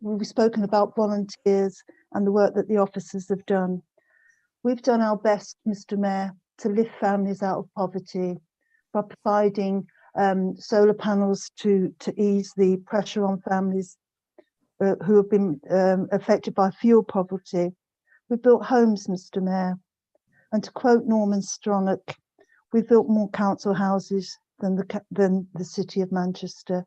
[SPEAKER 5] we've spoken about volunteers and the work that the officers have done. We've done our best, Mr. Mayor, to lift families out of poverty by providing solar panels to ease the pressure on families who have been affected by fuel poverty. We've built homes, Mr. Mayor. And to quote Norman Stronach, we've built more council houses than the City of Manchester.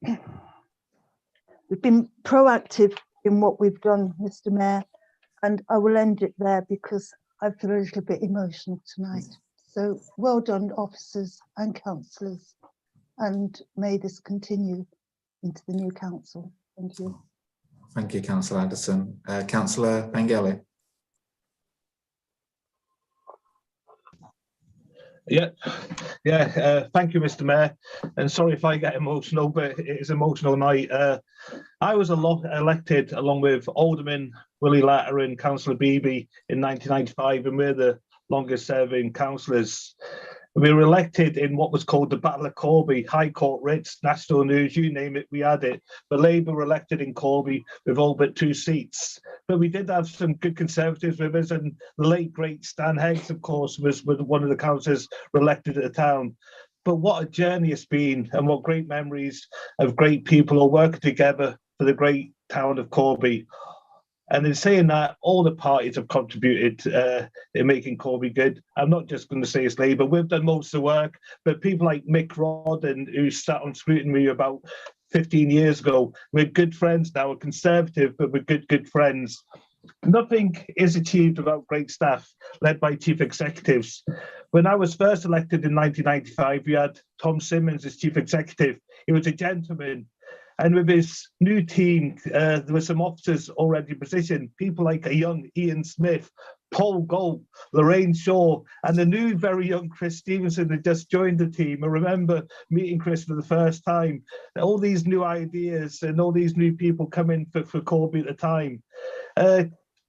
[SPEAKER 5] We've been proactive in what we've done, Mr. Mayor, and I will end it there because I feel a little bit emotional tonight. So well done, officers and councillors, and may this continue into the new council. Thank you.
[SPEAKER 2] Thank you, Councillor Addison. Councillor Pengelly.
[SPEAKER 3] Thank you, Mr. Mayor. And sorry if I get emotional, but it is an emotional night. I was elected along with Alderman Willie Latter and Councillor Beebe in 1995, and we're the longest serving councillors. We were elected in what was called the Battle of Corby, High Court writs, national news, you name it, we had it. But Labour were elected in Corby with all but 2 seats. But we did have some good Conservatives with us, and the late, great Stan Heggs, of course, was one of the councillors elected at the town. But what a journey it's been, and what great memories of great people all working together for the great town of Corby. And in saying that, all the parties have contributed in making Corby good. I'm not just going to say it's Labour. We've done most of the work, but people like Mick Rodden, who sat on scrutiny about 15 years ago, we're good friends now. We're Conservative, but we're good friends. Nothing is achieved without great staff led by chief executives. When I was first elected in 1995, we had Tom Simmons as chief executive. He was a gentleman. And with his new team, there were some officers already positioned, people like a young Ian Smith, Paul Gold, Lorraine Shaw, and the new very young Chris Stevenson had just joined the team. I remember meeting Chris for the first time. All these new ideas and all these new people coming for Corby at the time.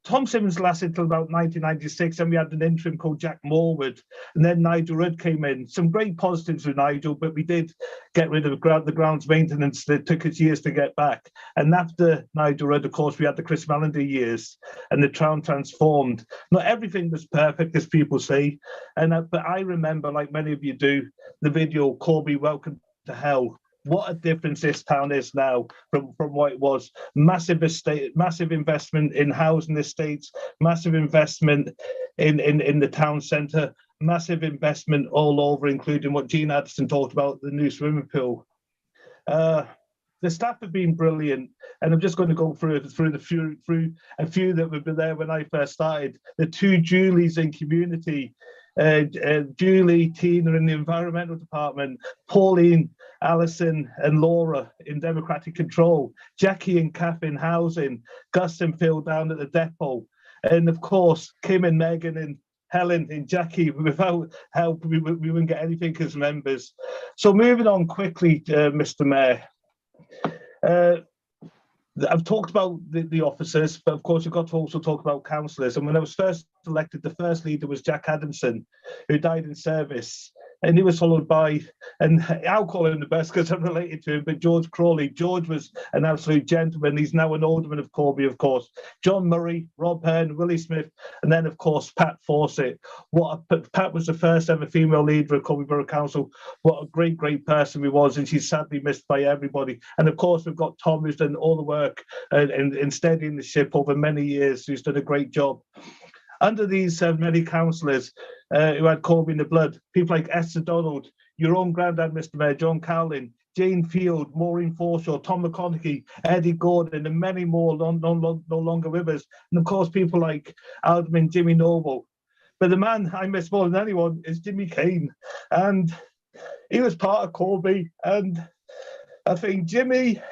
[SPEAKER 3] Tom Simmons lasted until about 1996, and we had an interim called Jack Morwood, and then Nigel Rudd came in. Some great positives with Nigel, but we did get rid of the grounds maintenance that took us years to get back. And after Nigel Rudd, of course, we had the Chris Mallender years, and the town transformed. Not everything was perfect, as people say, but I remember, like many of you do, the video Corby Welcome to Hell. What a difference this town is now from what it was. Massive investment in housing estates, massive investment in the town centre, massive investment all over, including what Jean Addison talked about, the new swimming pool. The staff have been brilliant, and I'm just going to go through a few that were there when I first started. The 2 Julies in community. Julie, Tina in the environmental department, Pauline, Alison and Laura in democratic control, Jackie and Kath in housing, Gus and Phil down at the depot, and of course Kim and Megan and Helen and Jackie. Without help we wouldn't get anything as members. So moving on quickly, Mr. Mayor. I've talked about the officers, but of course we've got to also talk about councillors. And when I was first elected, the first leader was Jack Addison, who died in service. And he was followed by, and I'll call him the best because I'm related to him, but George Crawley. George was an absolute gentleman. He's now an alderman of Corby, of course. John Murray, Rob Hearn, Willie Smith, and then, of course, Pat Fawcett. Pat was the first ever female leader of Corby Borough Council. What a great, great person he was, and she's sadly missed by everybody. And, of course, we've got Tom, who's done all the work in steadying the ship over many years, who's done a great job. Under these many councillors who had Corby in the blood, people like Esther Donald, your own granddad, Mr. Mayor, John Cowlin, Jane Field, Maureen Forshaw, Tom McConaughey, Eddie Gordon, and many more no longer with us. And of course, people like Alderman Jimmy Noble. But the man I miss more than anyone is Jimmy Kane. And he was part of Corby. And I think Jimmy,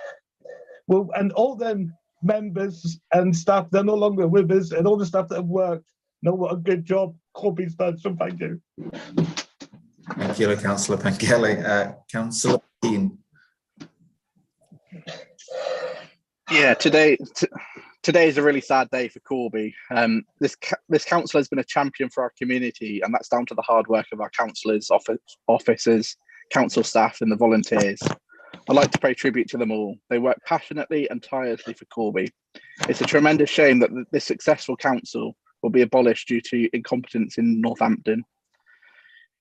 [SPEAKER 3] well, and all them members and staff, they're no longer with us, and all the staff that have worked know what a good job Corby's done. So thank you.
[SPEAKER 2] Thank you, Councillor Pengelly. Councillor Keane.
[SPEAKER 15] Yeah, today is a really sad day for Corby. This council has been a champion for our community, and that's down to the hard work of our councillors, officers, council staff, and the volunteers. I'd like to pay tribute to them all. They work passionately and tirelessly for Corby. It's a tremendous shame that this successful council will be abolished due to incompetence in Northampton.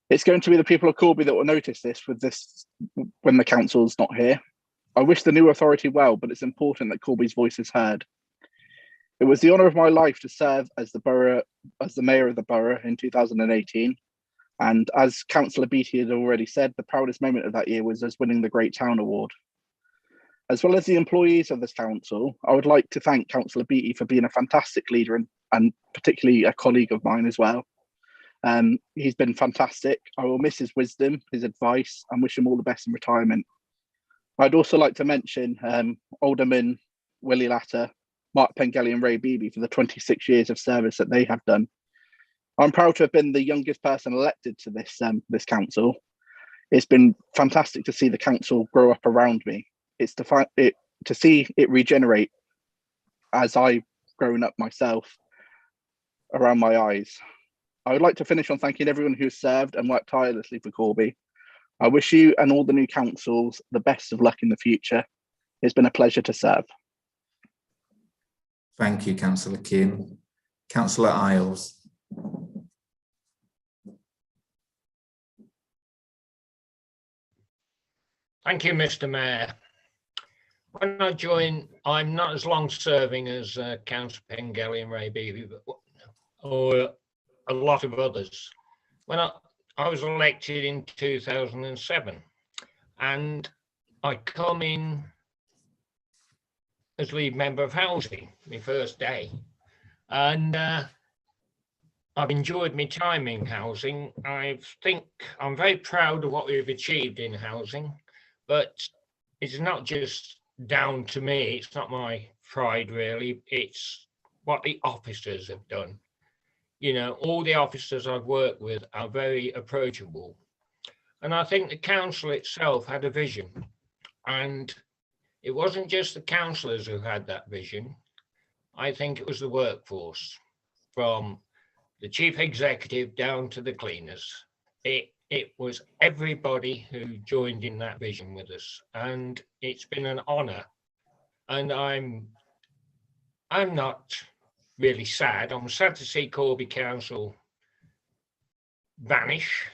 [SPEAKER 15] It's going to be the people of Corby that will notice this when the council's not here. I wish the new authority well, but it's important that Corby's voice is heard. It was the honour of my life to serve as the mayor of the borough in 2018. And as Councillor Beattie had already said, the proudest moment of that year was us winning the Great Town Award. As well as the employees of this council, I would like to thank Councillor Beattie for being a fantastic leader and particularly a colleague of mine as well. He's been fantastic. I will miss his wisdom, his advice, and wish him all the best in retirement. I'd also like to mention Alderman Willie Latter, Mark Pengelly and Ray Beebe for the 26 years of service that they have done. I'm proud to have been the youngest person elected to this council. It's been fantastic to see the council grow up around me. It's to see it regenerate as I've grown up myself around my eyes. I would like to finish on thanking everyone who served and worked tirelessly for Corby. I wish you and all the new councils the best of luck in the future. It's been a pleasure to serve.
[SPEAKER 2] Thank you, Councillor Keane. Councillor Isles.
[SPEAKER 10] Thank you, Mr. Mayor. When I joined, I'm not as long serving as Councillor Pengelly and Ray Beebe, or a lot of others. When I was elected in 2007, and I come in as lead member of housing, my first day, and I've enjoyed my time in housing. I think I'm very proud of what we've achieved in housing, but it's not just down to me. It's not my pride, really. It's what the officers have done. You know, all the officers I've worked with are very approachable. And I think the council itself had a vision. And it wasn't just the councillors who had that vision. I think it was the workforce, from the chief executive down to the cleaners. It was everybody who joined in that vision with us, and it's been an honour. And I'm not really sad. I'm sad to see Corby Council vanish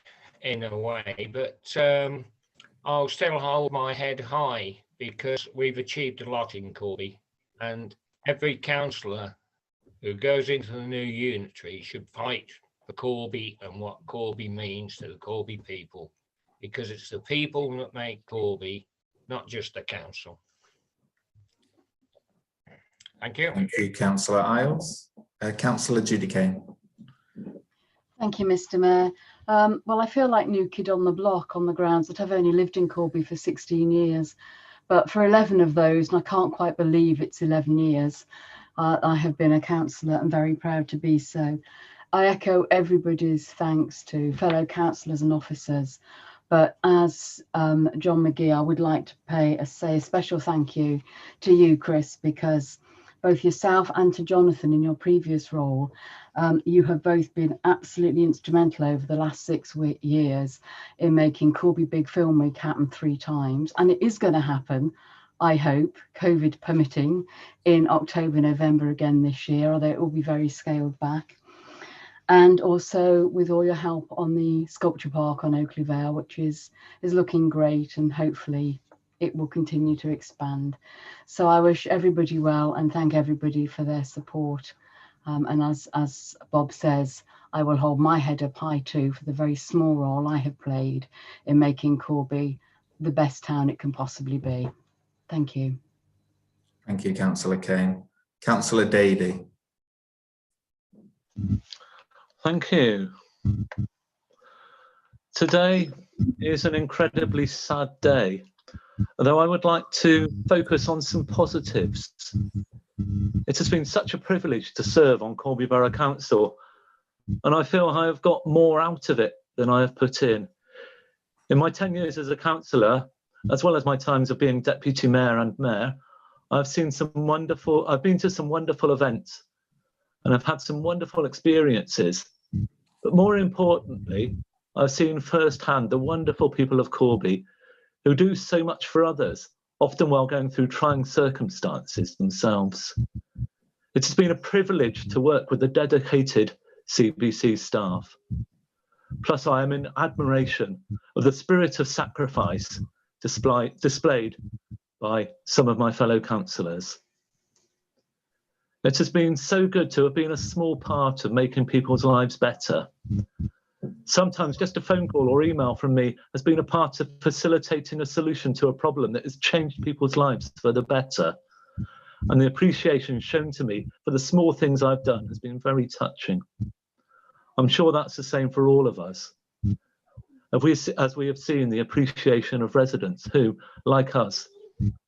[SPEAKER 10] in a way, but I'll still hold my head high because we've achieved a lot in Corby, and every councillor who goes into the new unitary should fight for Corby and what Corby means to the Corby people, because it's the people that make Corby, not just the council. Thank you.
[SPEAKER 2] Thank you, Councillor Isles. Councillor Judy Kane.
[SPEAKER 16] Thank you, Mr. Mayor. Well, I feel like new kid on the block on the grounds that I've only lived in Corby for 16 years, but for 11 of those, and I can't quite believe it's 11 years, I have been a councillor and very proud to be so. I echo everybody's thanks to fellow councillors and officers, but as John McGee, I would like to say a special thank you to you, Chris, because both yourself and to Jonathan in your previous role, you have both been absolutely instrumental over the last 6 years in making Corby Big Film Week happen 3 times. And it is going to happen, I hope, COVID permitting, in October, November again this year, although it will be very scaled back. And also with all your help on the sculpture park on Oakley Vale, which is looking great, and hopefully it will continue to expand. So I wish everybody well and thank everybody for their support. And as Bob says, I will hold my head up high too for the very small role I have played in making Corby the best town it can possibly be. Thank you.
[SPEAKER 2] Thank you, Councillor Kane. Councillor Davey.
[SPEAKER 17] Thank you. Today is an incredibly sad day, although I would like to focus on some positives. It has been such a privilege to serve on Corby Borough Council, and I feel I have got more out of it than I have put in. In my 10 years as a councillor, as well as my times of being deputy mayor and mayor, I've been to some wonderful events, and I've had some wonderful experiences. But more importantly, I've seen firsthand the wonderful people of Corby who do so much for others, often while going through trying circumstances themselves. It has been a privilege to work with the dedicated CBC staff. Plus, I am in admiration of the spirit of sacrifice displayed by some of my fellow councillors. It has been so good to have been a small part of making people's lives better. Sometimes just a phone call or email from me has been a part of facilitating a solution to a problem that has changed people's lives for the better. And the appreciation shown to me for the small things I've done has been very touching. I'm sure that's the same for all of us. As we have seen the appreciation of residents who, like us,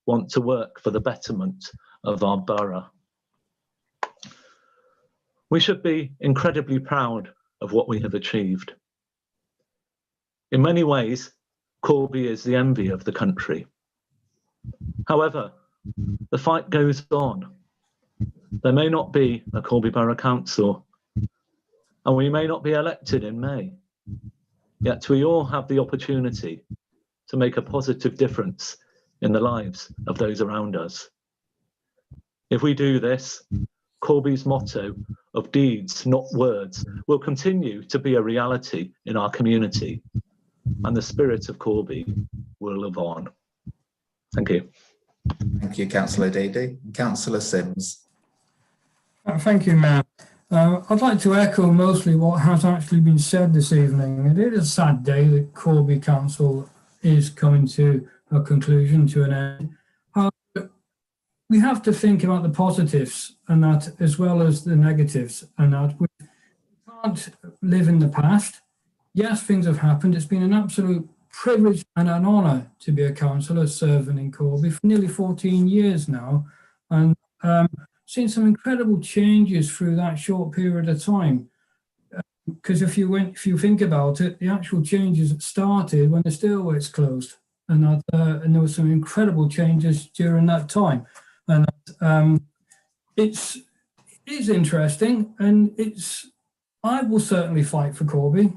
[SPEAKER 17] want to work for the betterment of our borough. We should be incredibly proud of what we have achieved. In many ways, Corby is the envy of the country. However, the fight goes on. There may not be a Corby Borough Council, and we may not be elected in May. Yet we all have the opportunity to make a positive difference in the lives of those around us. If we do this, Corby's motto of deeds, not words, will continue to be a reality in our community, and the spirit of Corby will live on. Thank you.
[SPEAKER 2] Thank you, Councillor Dady. Councillor Sims.
[SPEAKER 18] Thank you, Mayor. I'd like to echo mostly what has actually been said this evening. It is a sad day that Corby Council is coming to a conclusion, to an end. However, we have to think about the positives and that, as well as the negatives, and that we can't live in the past. Yes, things have happened. It's been an absolute privilege and an honour to be a councillor serving in Corby for nearly 14 years now, and seen some incredible changes through that short period of time. Because if you think about it, the actual changes started when the steelworks closed, and there were some incredible changes during that time. And it is interesting, and I will certainly fight for Corby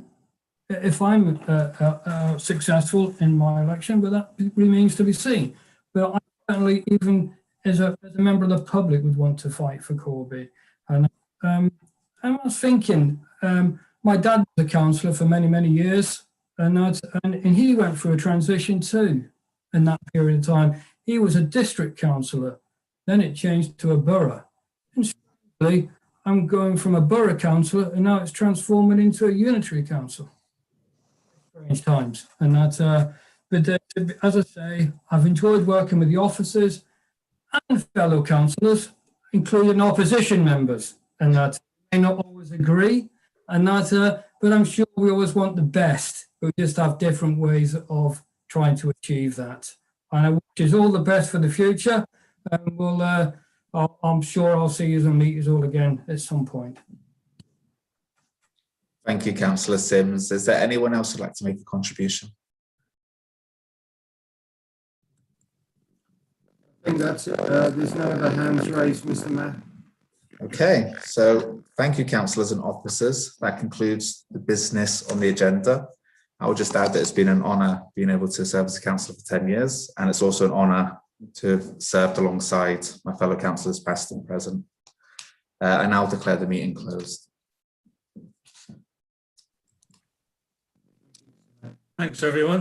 [SPEAKER 18] if I'm successful in my election, but that remains to be seen. But I certainly, even as a member of the public, would want to fight for Corby. And I was thinking, my dad was a councillor for many, many years, and he went through a transition too in that period of time. He was a district councillor, then it changed to a borough. And strangely, I'm going from a borough councillor, and now it's transforming into a unitary council. Strange times. And but as I say, I've enjoyed working with the officers and fellow councillors, including opposition members, and that may not always agree, and but I'm sure we always want the best. We just have different ways of trying to achieve that. And I wish you all the best for the future. And I'm sure I'll see you and meet you all again at some point.
[SPEAKER 2] Thank you, Councillor Sims. Is there anyone else who'd like to make a contribution?
[SPEAKER 11] I think that's it. There's no other hands raised, Mr. Mayor.
[SPEAKER 2] Okay, so thank you, councillors and officers. That concludes the business on the agenda. I will just add that it's been an honour being able to serve as a councillor for 10 years, and it's also an honour to have served alongside my fellow councillors past and present. I now declare the meeting closed.
[SPEAKER 4] Thanks, everyone.